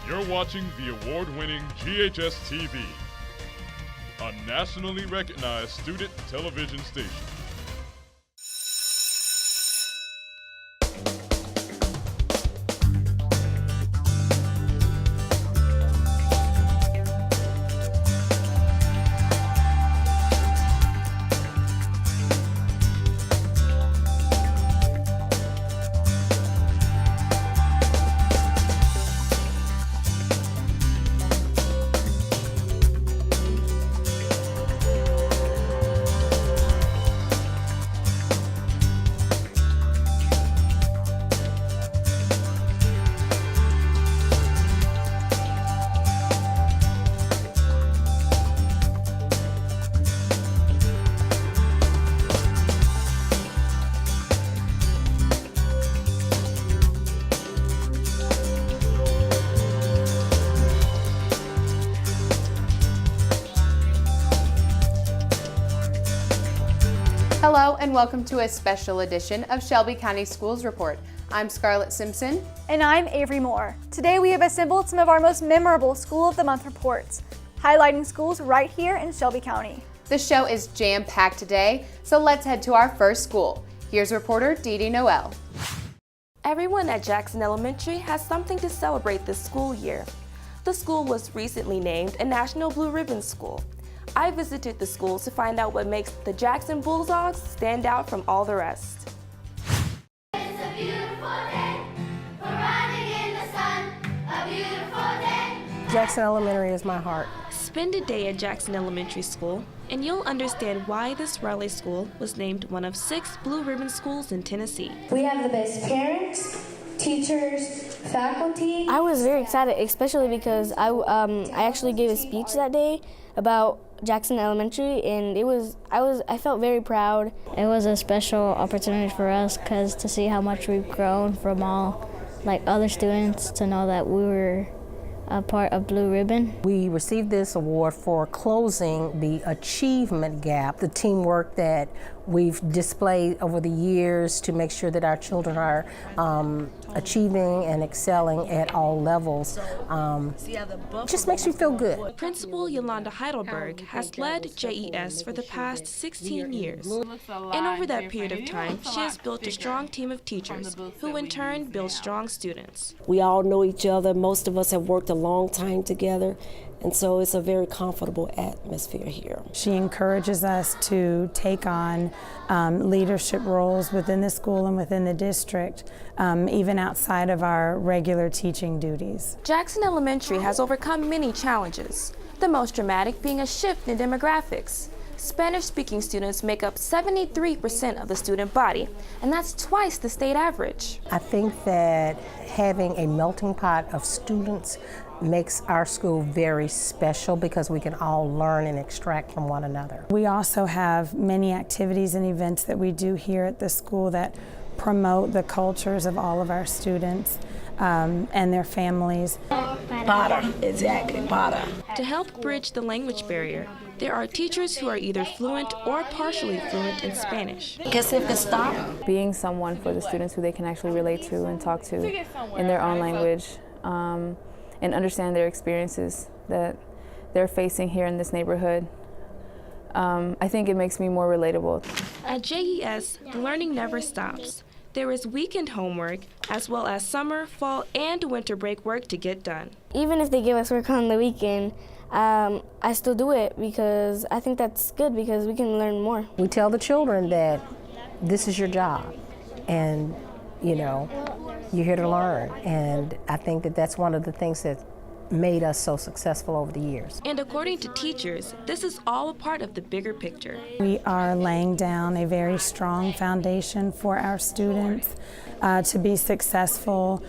You're watching the award-winning GHS-TV, a nationally recognized student television station. Hello and welcome to a special edition of Shelby County Schools Report. I'm Scarlett Simpson. And I'm Avery Moore. Today we have assembled some of our most memorable School of the Month reports, highlighting schools right here in Shelby County. The show is jam-packed today, so let's head to our first school. Here's reporter Dee Dee Noel. Everyone at Jackson Elementary has something to celebrate this school year. The school was recently named a National Blue Ribbon School. I visited the school to find out what makes the Jackson Bulldogs stand out from all the rest. It's a beautiful day, we're riding in the sun, a beautiful day. Jackson Elementary is my heart. Spend a day at Jackson Elementary School, and you'll understand why this Raleigh school was named one of 6 Blue Ribbon schools in Tennessee. We have the best parents, teachers, faculty. I was very excited, especially because I actually gave a speech that day about Jackson Elementary, and I felt very proud. It was a special opportunity for us because to see how much we've grown from all other students, to know that we were a part of Blue Ribbon. We received this award for closing the achievement gap, the teamwork that we've displayed over the years to make sure that our children are achieving and excelling at all levels. Just makes you feel good. Principal Yolanda Heidelberg has led JES for the past 16 years. And over that period of time, she has built a strong team of teachers who in turn build strong students. We all know each other. Most of us have worked a long time together, and so it's a very comfortable atmosphere here. She encourages us to take on leadership roles within the school and within the district, even outside of our regular teaching duties. Jackson Elementary has overcome many challenges, the most dramatic being a shift in demographics. Spanish-speaking students make up 73% of the student body, and that's twice the state average. I think that having a melting pot of students makes our school very special because we can all learn and extract from one another. We also have many activities and events that we do here at the school that promote the cultures of all of our students and their families. Potter, exactly, Potter. To help bridge the language barrier, there are teachers who are either fluent or partially fluent in Spanish. Being someone for the students who they can actually relate to and talk to in their own language, and understand their experiences that they're facing here in this neighborhood. I think it makes me more relatable. At JES, the learning never stops. There is weekend homework, as well as summer, fall, and winter break work to get done. Even if they give us work on the weekend, I still do it because I think that's good because we can learn more. We tell the children that this is your job, and you're here to learn, and I think that that's one of the things that made us so successful over the years. And according to teachers, this is all a part of the bigger picture. We are laying down a very strong foundation for our students to be successful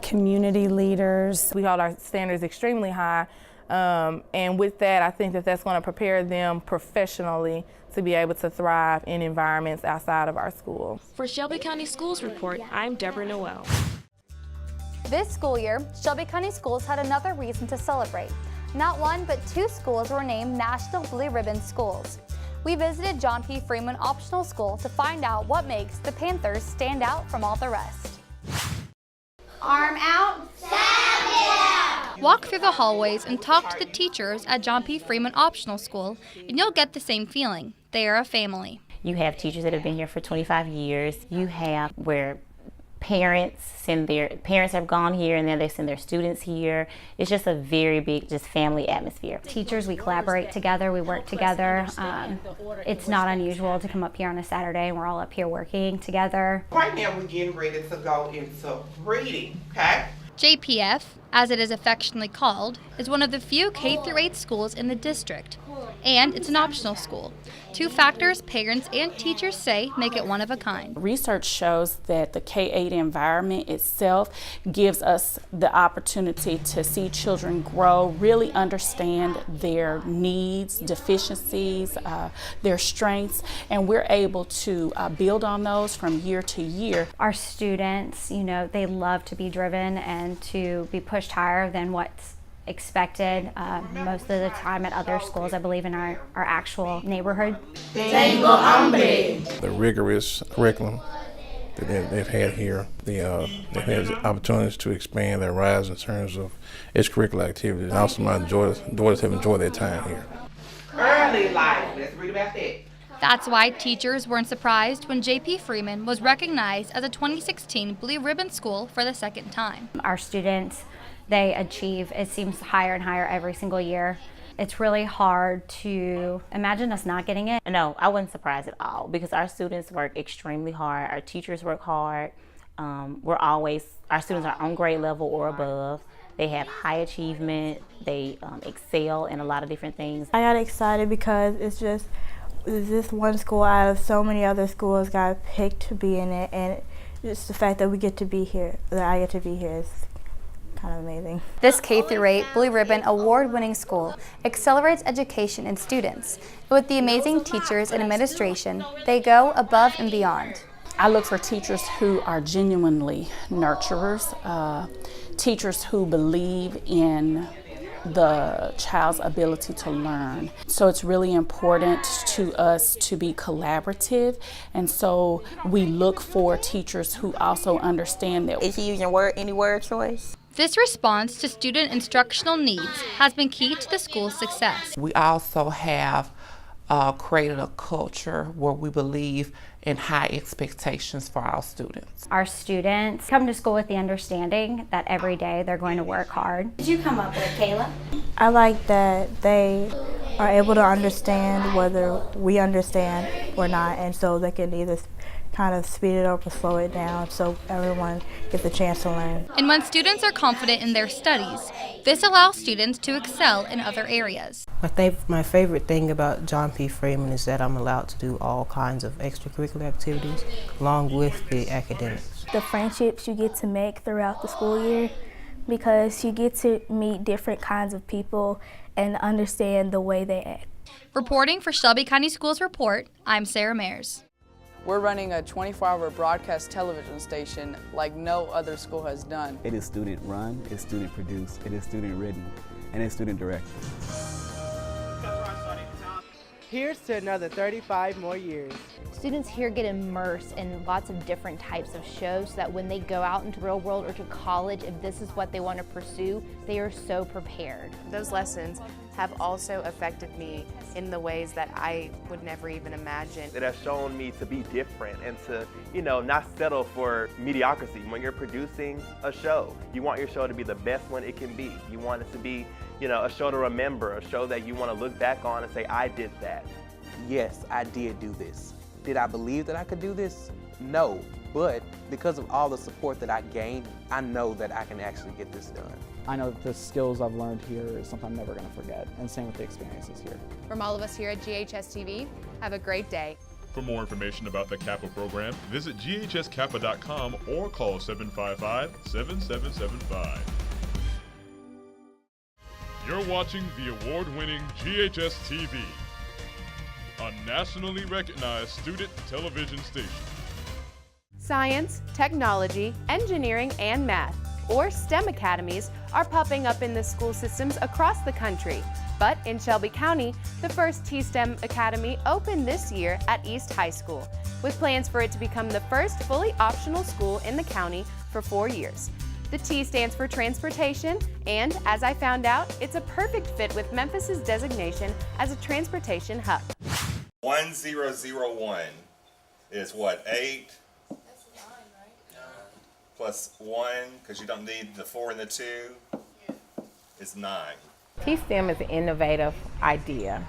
community leaders. We hold our standards extremely high, and with that, I think that that's going to prepare them professionally to be able to thrive in environments outside of our school. For Shelby County Schools Report, I'm Deborah Noel. This school year, Shelby County Schools had another reason to celebrate. Not one, but 2 schools were named National Blue Ribbon Schools. We visited John P. Freeman Optional School to find out what makes the Panthers stand out from all the rest. Arm out, stand down. Walk through the hallways and talk to the teachers at John P. Freeman Optional School, and you'll get the same feeling. They are a family. You have teachers that have been here for 25 years. You have where parents have gone here and then they send their students here. It's just a very big, just family atmosphere. Teachers, we collaborate together, we work together. It's not unusual to come up here on a Saturday and we're all up here working together. Right now we're getting ready to go into reading, okay? JPF, as it is affectionately called, is one of the few K-8 schools in the district, and it's an optional school. Two factors parents and teachers say make it one of a kind. Research shows that the K-8 environment itself gives us the opportunity to see children grow, really understand their needs, deficiencies, their strengths, and we're able to build on those from year to year. Our students, they love to be driven and to be pushed higher than what's expected most of the time at other schools, I believe, in our actual neighborhood. The rigorous curriculum that they've had here, they've had the opportunities to expand their rise in terms of extracurricular activities. And also my daughters have enjoyed their time here. Early life, let's read about that. That's why teachers weren't surprised when J.P. Freeman was recognized as a 2016 Blue Ribbon School for the second time. Our students, they achieve, it seems, higher and higher every single year. It's really hard to imagine us not getting it. No, I wasn't surprised at all because our students work extremely hard. Our teachers work hard. Our students are on grade level or above. They have high achievement. They excel in a lot of different things. I got excited because it's this one school out of so many other schools got picked to be in it, and just the fact that we get to be here, that I get to be here, is kind of amazing. This K-8 Blue Ribbon award-winning school accelerates education in students. With the amazing teachers and administration, they go above and beyond. I look for teachers who are genuinely nurturers, teachers who believe in the child's ability to learn. So it's really important to us to be collaborative, and so we look for teachers who also understand that. Is you using any word choice? This response to student instructional needs has been key to the school's success. We also have created a culture where we believe in high expectations for our students. Our students come to school with the understanding that every day they're going to work hard. Did you come up with, Kayla? I like that they are able to understand whether we understand or not, and so they can either kind of speed it up or slow it down so everyone gets a chance to learn. And when students are confident in their studies, this allows students to excel in other areas. My favorite thing about John P. Freeman is that I'm allowed to do all kinds of extracurricular activities along with the academics. The friendships you get to make throughout the school year, because you get to meet different kinds of people and understand the way they act. Reporting for Shelby County Schools Report, I'm Sarah Mayers. We're running a 24-hour broadcast television station like no other school has done. It is student run, it's student produced, it is student written, and it's student directed. Here's to another 35 more years. Students here get immersed in lots of different types of shows so that when they go out into the real world or to college, if this is what they want to pursue, they are so prepared. Those lessons have also affected me in the ways that I would never even imagine. It has shown me to be different and to, not settle for mediocrity. When you're producing a show, you want your show to be the best one it can be. You want it to be, a show to remember, a show that you want to look back on and say, I did that. Yes, I did do this. Did I believe that I could do this? No, but because of all the support that I gained, I know that I can actually get this done. I know that the skills I've learned here is something I'm never going to forget, and same with the experiences here. From all of us here at GHS-TV, have a great day. For more information about the Kappa program, visit ghskappa.com or call 755-7775. You're watching the award-winning GHS-TV, a nationally recognized student television station. Science, technology, engineering, and math, or STEM academies, are popping up in the school systems across the country. But in Shelby County, the first T-STEM Academy opened this year at East High School, with plans for it to become the first fully optional school in the county for 4 years. The T stands for transportation, and as I found out, it's a perfect fit with Memphis's designation as a transportation hub. 1001 is what, 8? That's 9, right? Plus 1, because you don't need the 4 and the 2, is 9. T-STEM is an innovative idea.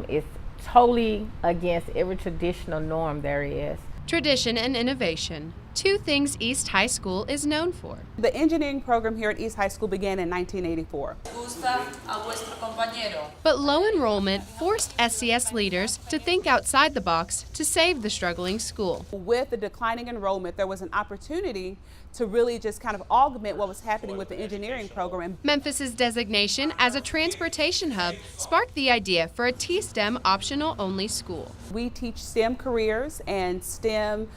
It's totally against every traditional norm there is. Tradition and innovation, two things East High School is known for. The engineering program here at East High School began in 1984. But low enrollment forced SCS leaders to think outside the box to save the struggling school. With the declining enrollment, there was an opportunity to really just kind of augment what was happening with the engineering program. Memphis's designation as a transportation hub sparked the idea for a T-STEM optional only school. We teach STEM careers and STEM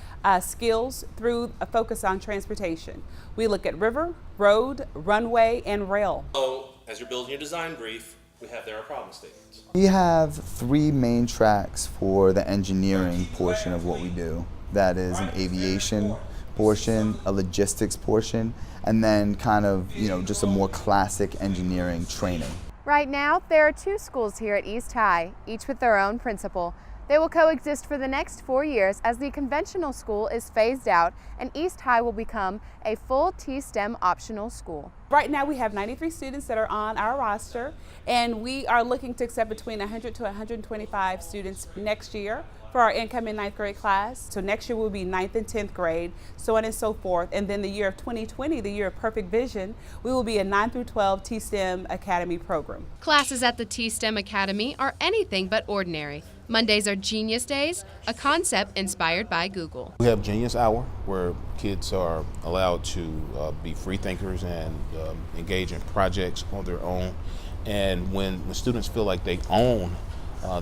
skills through a focus on transportation. We look at river, road, runway, and rail. So, as you're building your design brief, we have there our problem statements. We have 3 main tracks for the engineering portion of what we do. That is an aviation portion, a logistics portion, and then kind of, just a more classic engineering training. Right now, there are 2 schools here at East High, each with their own principal. They will coexist for the next 4 years as the conventional school is phased out and East High will become a full T-STEM optional school. Right now we have 93 students that are on our roster, and we are looking to accept between 100 to 125 students next year for our incoming 9th grade class. So next year will be 9th and 10th grade, so on and so forth. And then the year of 2020, the year of perfect vision, we will be a 9 through 12 T-STEM Academy program. Classes at the T-STEM Academy are anything but ordinary. Mondays are Genius Days, a concept inspired by Google. We have Genius Hour, where kids are allowed to be free thinkers and engage in projects on their own. And when students feel like they own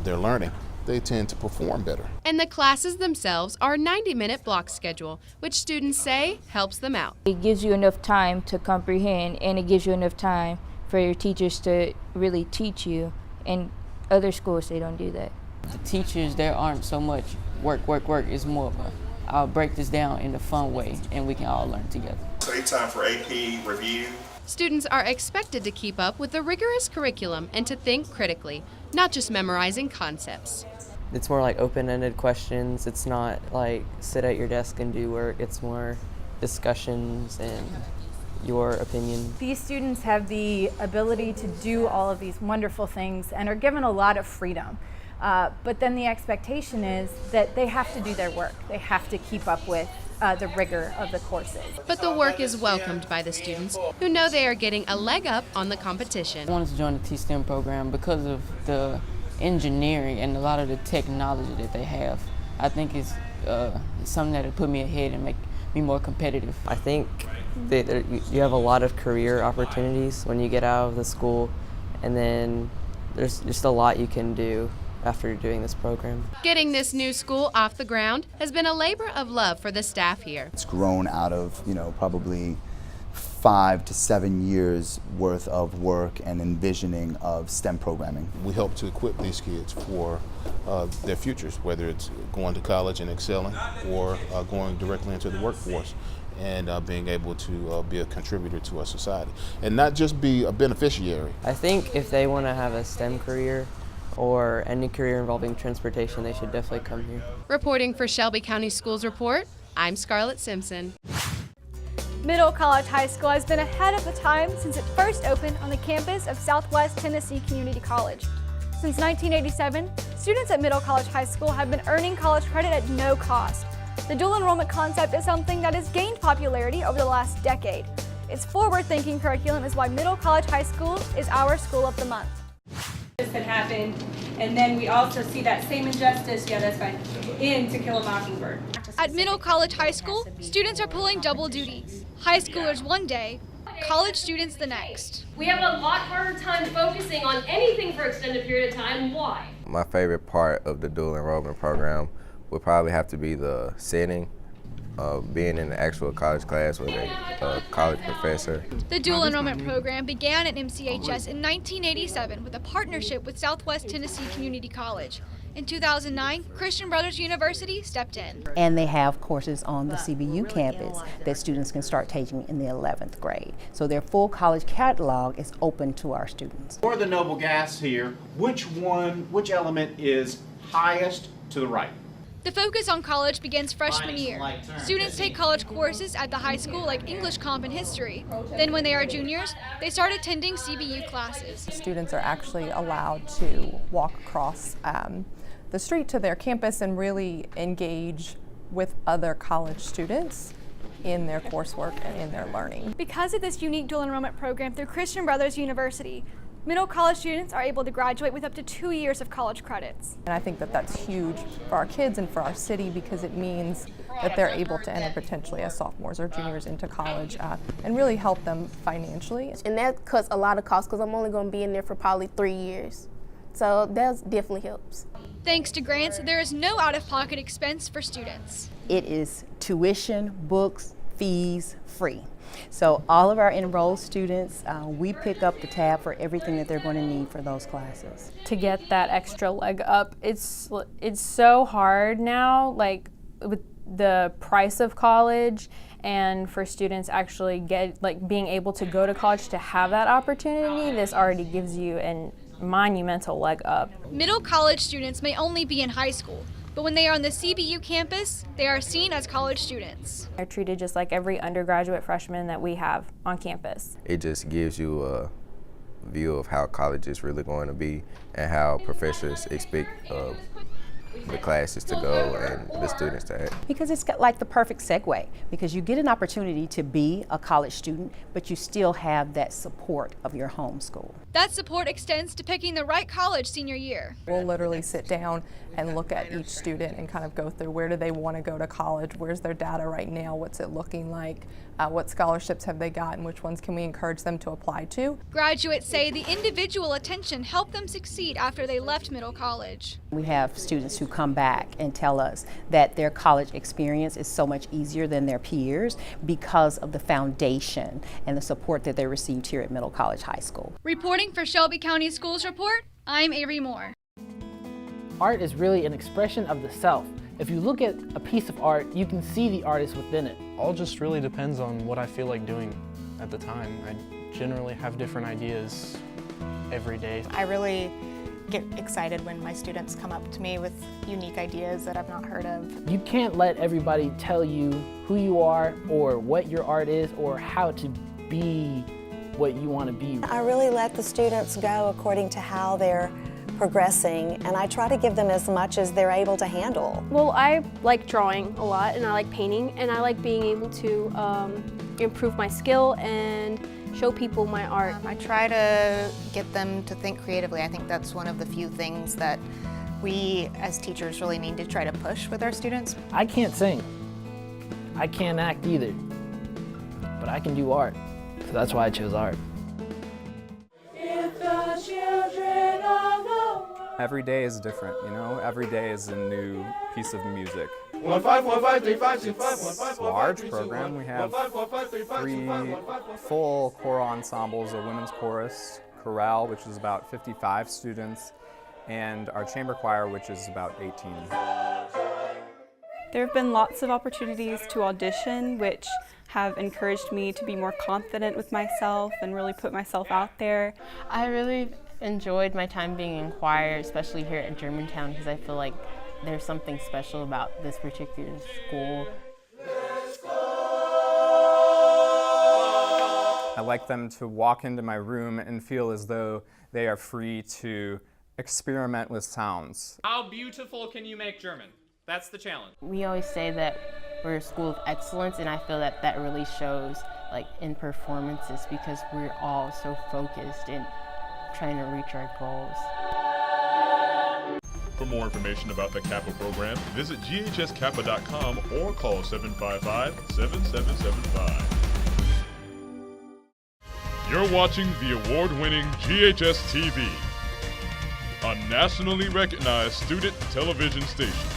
their learning, they tend to perform better. And the classes themselves are a 90-minute block schedule, which students say helps them out. It gives you enough time to comprehend, and it gives you enough time for your teachers to really teach you. And other schools, they don't do that. The teachers, there aren't so much work. It's more of I'll break this down in a fun way and we can all learn together. So it's time for AP review. Students are expected to keep up with the rigorous curriculum and to think critically, not just memorizing concepts. It's more like open-ended questions. It's not like sit at your desk and do work. It's more discussions and your opinion. These students have the ability to do all of these wonderful things and are given a lot of freedom. But then the expectation is that they have to do their work. They have to keep up with the rigor of the courses. But the work is welcomed by the students, who know they are getting a leg up on the competition. I wanted to join the T-STEM program because of the engineering and a lot of the technology that they have. I think it's something that would put me ahead and make me more competitive. I think that you have a lot of career opportunities when you get out of the school, and then there's just a lot you can do after doing this program. Getting this new school off the ground has been a labor of love for the staff here. It's grown out of, probably 5 to 7 years worth of work and envisioning of STEM programming. We help to equip these kids for their futures, whether it's going to college and excelling or going directly into the workforce and being able to be a contributor to our society and not just be a beneficiary. I think if they want to have a STEM career or any career involving transportation, they should definitely come here. Reporting for Shelby County Schools Report, I'm Scarlett Simpson. Middle College High School has been ahead of the time since it first opened on the campus of Southwest Tennessee Community College. Since 1987, students at Middle College High School have been earning college credit at no cost. The dual enrollment concept is something that has gained popularity over the last decade. Its forward-thinking curriculum is why Middle College High School is our School of the Month. This had happened, and then we also see that same injustice, in To Kill a Mockingbird. At Middle College High School, students are pulling double duty. High schoolers one day, college students the next. We have a lot harder time focusing on anything for an extended period of time. Why? My favorite part of the dual enrollment program would probably have to be the setting of being in the actual college class with a college professor. The dual enrollment program began at MCHS in 1987 with a partnership with Southwest Tennessee Community College. In 2009, Christian Brothers University stepped in. And they have courses on the CBU campus that students can start taking in the 11th grade. So their full college catalog is open to our students. For the noble gas here, which element is highest to the right? The focus on college begins freshman year. Students take college courses at the high school like English Comp and History. Then when they are juniors, they start attending CBU classes. Students are actually allowed to walk across the street to their campus and really engage with other college students in their coursework and in their learning. Because of this unique dual enrollment program through Christian Brothers University, middle college students are able to graduate with up to 2 years of college credits. And I think that that's huge for our kids and for our city because it means that they're able to enter potentially as sophomores or juniors into college and really help them financially. And that cuts a lot of costs because I'm only going to be in there for probably 3 years. So that definitely helps. Thanks to grants, there is no out-of-pocket expense for students. It is tuition, books, fees free. So all of our enrolled students, we pick up the tab for everything that they're going to need for those classes. To get that extra leg up, it's so hard now, like with the price of college, and for students actually being able to go to college to have that opportunity. This already gives you a monumental leg up. Middle college students may only be in high school, but when they are on the CBU campus, they are seen as college students. They're treated just like every undergraduate freshman that we have on campus. It just gives you a view of how college is really going to be and how professors expect the classes to go and the students to act. Because it's got like the perfect segue, because you get an opportunity to be a college student, but you still have that support of your home school. That support extends to picking the right college senior year. We'll literally sit down and look at each student and kind of go through where do they want to go to college, where's their data right now, what's it looking like, what scholarships have they gotten, which ones can we encourage them to apply to. Graduates say the individual attention helped them succeed after they left middle college. We have students who come back and tell us that their college experience is so much easier than their peers because of the foundation and the support that they received here at Middle College High School. Reporting for Shelby County Schools Report, I'm Avery Moore. Art is really an expression of the self. If you look at a piece of art, you can see the artist within it. All just really depends on what I feel like doing at the time. I generally have different ideas every day. I really get excited when my students come up to me with unique ideas that I've not heard of. You can't let everybody tell you who you are or what your art is or how to be what you want to be. I really let the students go according to how they're progressing, and I try to give them as much as they're able to handle. Well, I like drawing a lot, and I like painting, and I like being able to improve my skill and show people my art. I try to get them to think creatively. I think that's one of the few things that we as teachers really need to try to push with our students. I can't sing. I can't act either, but I can do art, so that's why I chose art. Every day is different, you know? Every day is a new piece of music. It's a large program. We have 3 full choral ensembles, a women's chorus, chorale, which is about 55 students, and our chamber choir, which is about 18. There have been lots of opportunities to audition, which have encouraged me to be more confident with myself and really put myself out there. I really enjoyed my time being in choir, especially here at Germantown, because I feel like there's something special about this particular school. I like them to walk into my room and feel as though they are free to experiment with sounds. How beautiful can you make German? That's the challenge. We always say that we're a school of excellence, and I feel that that really shows in performances because we're all so focused and trying to reach our goals. For more information about the Kappa program, visit ghskappa.com or call 755-7775. You're watching the award-winning GHS-TV, a nationally recognized student television station.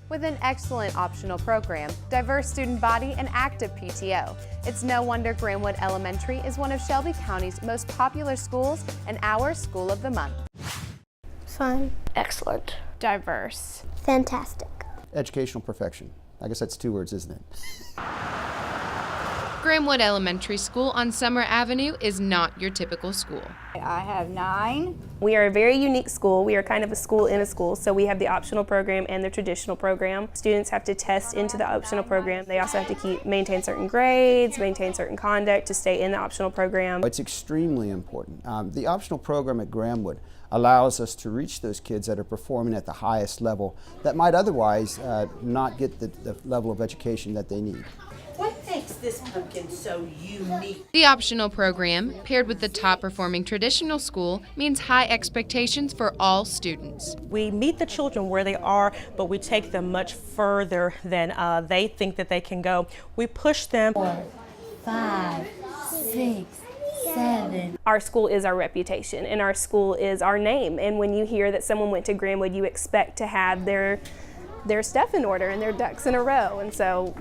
With an excellent optional program, diverse student body, and active PTO, it's no wonder Greenwood Elementary is one of Shelby County's most popular schools and our School of the Month. Fun. Excellent. Diverse. Fantastic. Educational perfection. I guess that's 2 words, isn't it? Grahamwood Elementary School on Summer Avenue is not your typical school. I have 9. We are a very unique school. We are kind of a school in a school, so we have the optional program and the traditional program. Students have to test into the optional program. They also have to maintain certain grades, maintain certain conduct to stay in the optional program. It's extremely important. The optional program at Grahamwood allows us to reach those kids that are performing at the highest level that might otherwise not get the level of education that they need. What makes this pumpkin so unique? The optional program, paired with the top-performing traditional school, means high expectations for all students. We meet the children where they are, but we take them much further than they think that they can go. We push them. 4, 5, 6, 7. Our school is our reputation, and our school is our name. And when you hear that someone went to Grahamwood, you expect to have their stuff in order and their ducks in a row. And so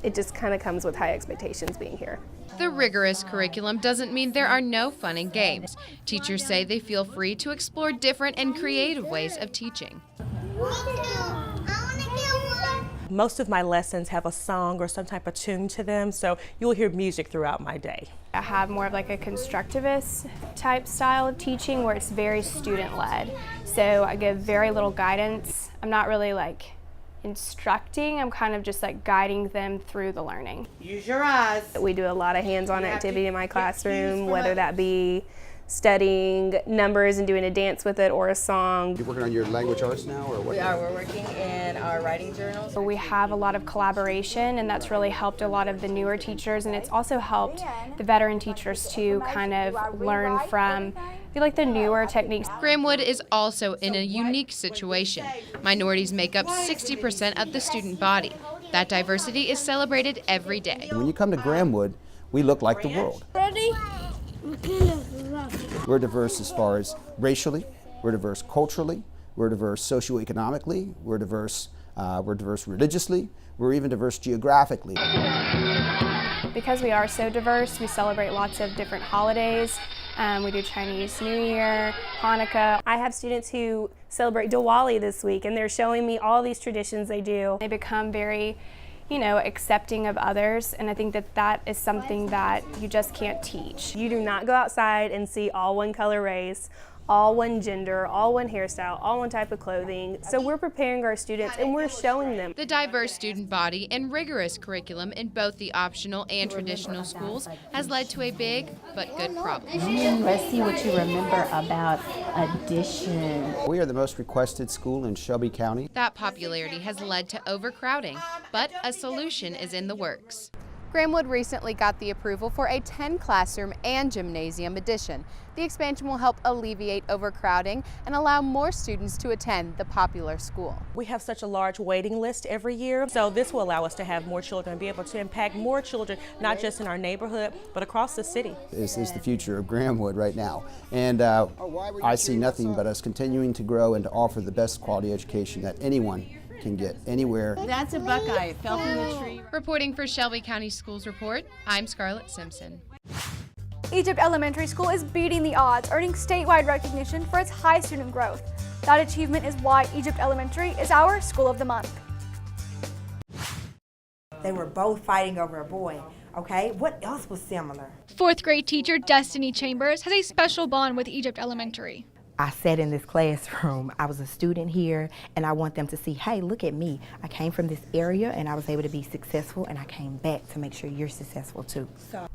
it just kind of comes with high expectations being here. The rigorous curriculum doesn't mean there are no fun and games. Teachers say they feel free to explore different and creative ways of teaching. Most of my lessons have a song or some type of tune to them, so you'll hear music throughout my day. I have more of like a constructivist type style of teaching where it's very student-led. So I give very little guidance. I'm not really like instructing, I'm kind of just like guiding them through the learning. Use your eyes. We do a lot of hands-on activity in my classroom, whether that be studying numbers and doing a dance with it or a song. You're working on your language arts now, or what? We are. We're working in our writing journals. We have a lot of collaboration, and that's really helped a lot of the newer teachers, and it's also helped the veteran teachers to kind of learn from like the newer techniques. Grahamwood is also in a unique situation. Minorities make up 60% of the student body. That diversity is celebrated every day. When you come to Grahamwood, we look like the world. Ready? We're diverse as far as racially, we're diverse culturally, we're diverse socioeconomically, we're diverse religiously, we're even diverse geographically. Because we are so diverse, we celebrate lots of different holidays. We do Chinese New Year, Hanukkah. I have students who celebrate Diwali this week, and they're showing me all these traditions they do. They become very, accepting of others, and I think that that is something that you just can't teach. You do not go outside and see all one color race, all one gender, all one hairstyle, all one type of clothing. So we're preparing our students and we're showing them. The diverse student body and rigorous curriculum in both the optional and traditional schools has led to a big but good problem. Let's see what you remember about addition. We are the most requested school in Shelby County. That popularity has led to overcrowding, but a solution is in the works. Grahamwood recently got the approval for a 10-classroom and gymnasium addition. The expansion will help alleviate overcrowding and allow more students to attend the popular school. We have such a large waiting list every year, so this will allow us to have more children and be able to impact more children, not just in our neighborhood, but across the city. This is the future of Grahamwood right now, and I see nothing but us continuing to grow and to offer the best quality education that anyone can get anywhere. That's a buckeye. It fell from the tree. Reporting for Shelby County Schools Report, I'm Scarlett Simpson. Egypt Elementary School is beating the odds, earning statewide recognition for its high student growth. That achievement is why Egypt Elementary is our School of the Month. They were both fighting over a boy. Okay, what else was similar? 4th grade teacher Destiny Chambers has a special bond with Egypt Elementary. I sat in this classroom, I was a student here, and I want them to see, hey, look at me. I came from this area and I was able to be successful, and I came back to make sure you're successful too.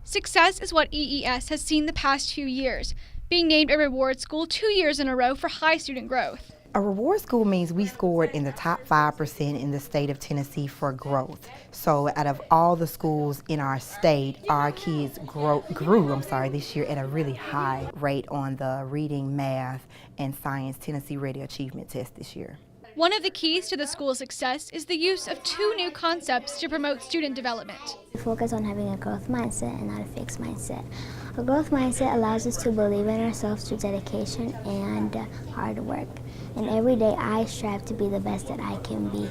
Success is what EES has seen the past few years, being named a reward school 2 years in a row for high student growth. A reward school means we scored in the top 5% in the state of Tennessee for growth. So out of all the schools in our state, our kids grew this year at a really high rate on the reading, math, and science Tennessee Radio Achievement Test this year. One of the keys to the school's success is the use of 2 new concepts to promote student development. We focus on having a growth mindset and not a fixed mindset. A growth mindset allows us to believe in ourselves through dedication and hard work. And every day I strive to be the best that I can be.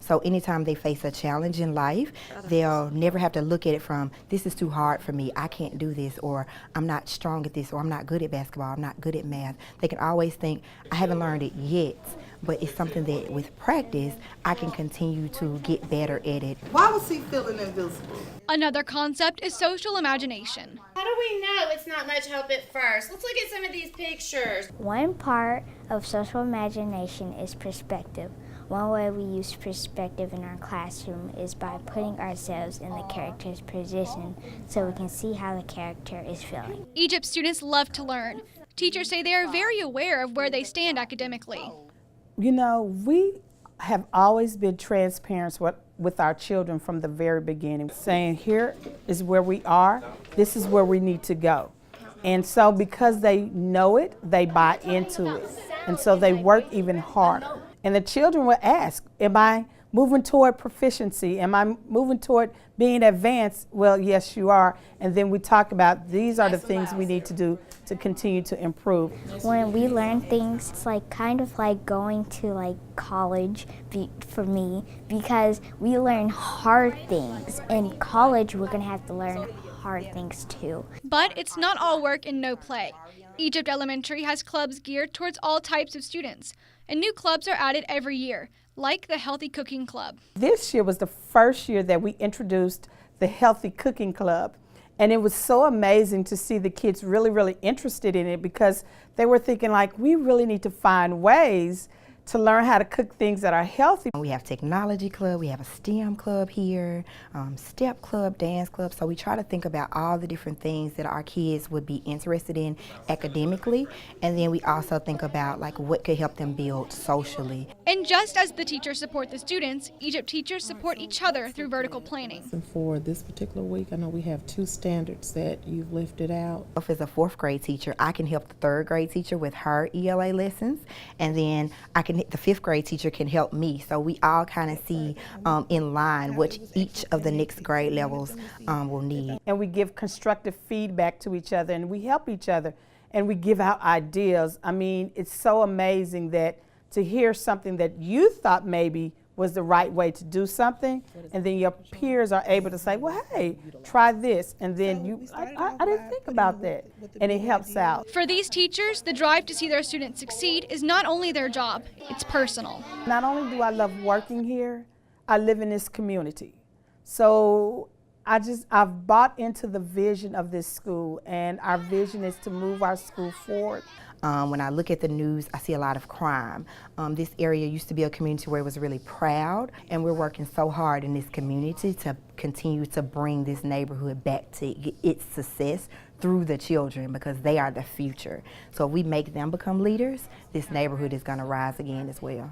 So anytime they face a challenge in life, they'll never have to look at it from, this is too hard for me, I can't do this, or I'm not strong at this, or I'm not good at basketball, I'm not good at math. They can always think, I haven't learned it yet, but it's something that with practice, I can continue to get better at it. Why was he feeling invisible? Another concept is social imagination. How do we know it's not much help at first? Let's look at some of these pictures. One part of social imagination is perspective. One way we use perspective in our classroom is by putting ourselves in the character's position so we can see how the character is feeling. Egypt students love to learn. Teachers say they are very aware of where they stand academically. You know, we have always been transparent with our children from the very beginning, saying here is where we are, this is where we need to go. And so because they know it, they buy into it. And so they work even harder. And the children will ask, am I moving toward proficiency? Am I moving toward being advanced? Well, yes, you are. And then we talk about these are the things we need to do to continue to improve. When we learn things, it's like kind of like going to like college for me, because we learn hard things. In college, we're going to have to learn hard things too. But it's not all work and no play. Egypt Elementary has clubs geared towards all types of students, and new clubs are added every year, like the Healthy Cooking Club. This year was the first year that we introduced the Healthy Cooking Club, and it was so amazing to see the kids really interested in it, because they were thinking like, we really need to find ways to learn how to cook things that are healthy. We have technology club, we have a STEM club here, step club, dance club. So we try to think about all the different things that our kids would be interested in academically. And then we also think about like what could help them build socially. And just as the teachers support the students, Egypt teachers support each other through vertical planning. And for this particular week, I know we have 2 standards that you've lifted out. As a 4th grade teacher, I can help the 3rd grade teacher with her ELA lessons, and then the 5th grade teacher can help me. So we all kind of see in line what each of the next grade levels will need. And we give constructive feedback to each other, and we help each other, and we give out ideas. I mean, it's so amazing that to hear something that you thought maybe was the right way to do something, and then your peers are able to say, well, hey, try this, and then I didn't think about that, and it helps out. For these teachers, the drive to see their students succeed is not only their job, it's personal. Not only do I love working here, I live in this community. So I've bought into the vision of this school, and our vision is to move our school forward. When I look at the news, I see a lot of crime. This area used to be a community where it was really proud, and we're working so hard in this community to continue to bring this neighborhood back to its success through the children, because they are the future. So if we make them become leaders, this neighborhood is going to rise again as well.